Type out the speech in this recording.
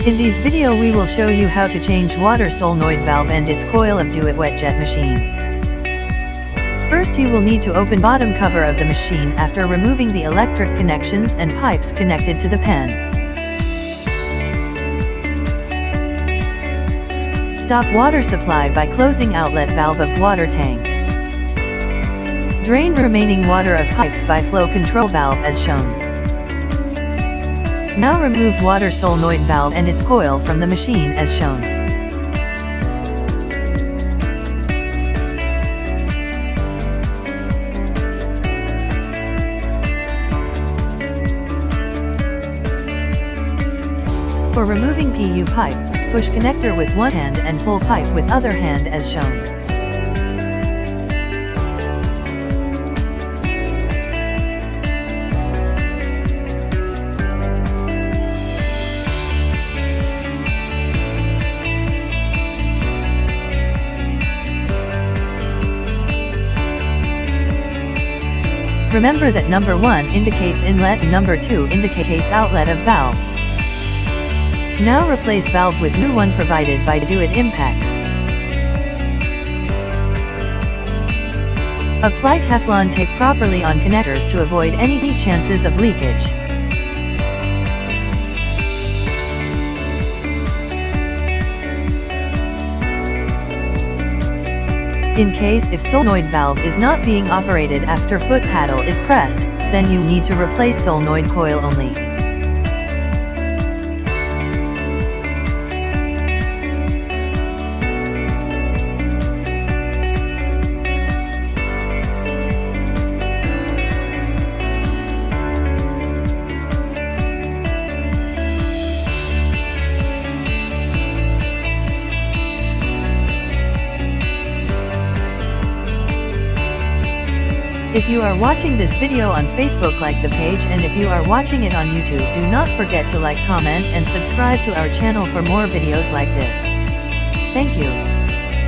In this video we will show you how to change water solenoid valve and its coil of Doit wet jet machine. First you will need to open bottom cover of the machine after removing the electric connections and pipes connected to the pen. Stop water supply by closing outlet valve of water tank. Drain remaining water of pipes by flow control valve as shown. Now remove water solenoid valve and its coil from the machine as shown. For removing PU pipe, push connector with one hand and pull pipe with other hand as shown. Remember that number 1 indicates inlet and number 2 indicates outlet of valve. Now replace valve with new one provided by Doit Industries. Apply Teflon tape properly on connectors to avoid any chances of leakage. In case if solenoid valve is not being operated after foot paddle is pressed, then you need to replace solenoid coil only. If you are watching this video on Facebook, like the page, and if you are watching it on YouTube, do not forget to like, comment and subscribe to our channel for more videos like this. Thank you.